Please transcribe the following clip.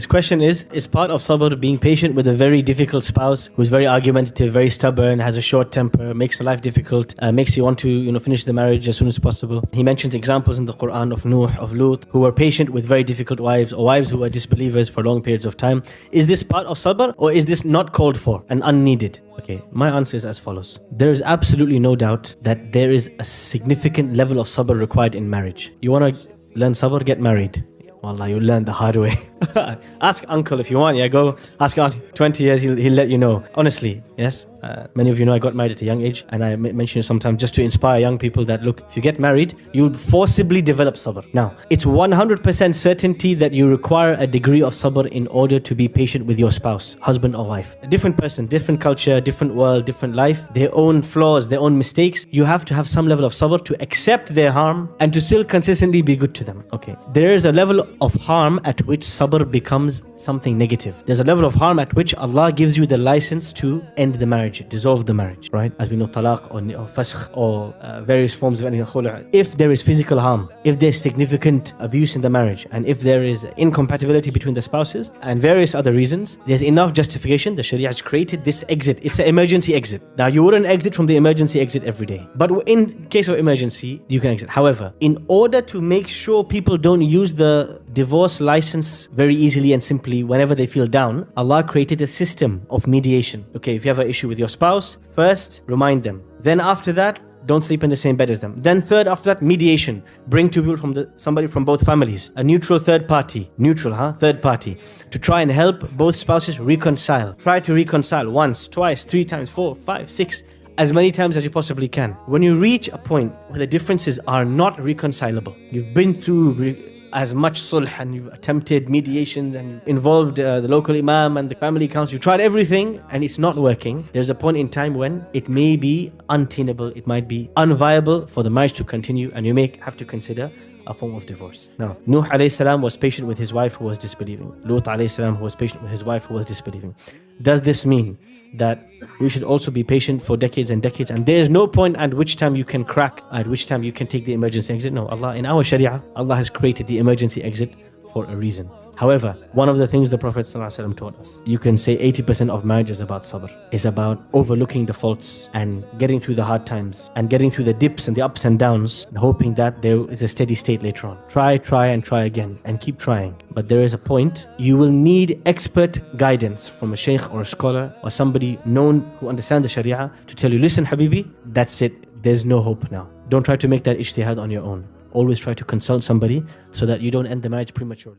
This question is part of sabr being patient with a very difficult spouse who's very argumentative, very stubborn, has a short temper, makes life difficult, makes you want to finish the marriage as soon as possible? He mentions examples in the Quran of Nuh, of Lut, who were patient with very difficult wives, or wives who were disbelievers for long periods of time. Is this part of sabr, or is this not called for and unneeded? Okay, my answer is as follows. There is absolutely no doubt that there is a significant level of sabr required in marriage. You want to learn sabr, get married. Wallah, you learn the hard way. Ask uncle if you want. Yeah, go ask auntie. 20 years, he'll let you know. Honestly, yes. Many of you know I got married at a young age, and I mention it sometimes just to inspire young people that look, if you get married, you'll forcibly develop sabr. Now, it's 100% certainty that you require a degree of sabr in order to be patient with your spouse, husband or wife. A different person, different culture, different world, different life, their own flaws, their own mistakes. You have to have some level of sabr to accept their harm and to still consistently be good to them. Okay, there is a level of harm at which sabr becomes something negative. There's a level of harm at which Allah gives you the license to end the marriage, dissolve the marriage, right? As we know, talaq or fasakh or various forms of khulu'. If there is physical harm, if there's significant abuse in the marriage, and if there is incompatibility between the spouses and various other reasons, there's enough justification. The Sharia has created this exit. It's an emergency exit. Now, you wouldn't exit from the emergency exit every day, but in case of emergency, you can exit. However, in order to make sure people don't use the divorce license very easily and simply whenever they feel down, Allah created a system of mediation. Okay, if you have an issue with your spouse, first remind them. Then after that, don't sleep in the same bed as them. Then third, after that, mediation. Bring two people somebody from both families. A neutral third party. Third party. To try and help both spouses reconcile. Try to reconcile once, twice, 3 times, 4, 5, 6. As many times as you possibly can. When you reach a point where the differences are not reconcilable, you've been through as much sulh and you've attempted mediations and involved the local imam and the family council, you've tried everything and it's not working, there's a point in time when it may be untenable, it might be unviable for the marriage to continue, and you may have to consider a form of divorce. Now, Nuh alayhi salam was patient with his wife who was disbelieving. Lut alayhi salam was patient with his wife who was disbelieving. Does this mean that we should also be patient for decades and decades, and there is no point at which time you can crack, at which time you can take the emergency exit? No, Allah, in our Sharia, Allah has created the emergency exit for a reason. However, one of the things the Prophet ﷺ taught us, you can say 80% of marriage is about sabr, is about overlooking the faults and getting through the hard times and getting through the dips and the ups and downs and hoping that there is a steady state later on. Try and try again and keep trying. But there is a point, you will need expert guidance from a sheikh or a scholar or somebody known who understands the Sharia to tell you, listen Habibi, that's it, there's no hope now. Don't try to make that ijtihad on your own. Always try to consult somebody so that you don't end the marriage prematurely.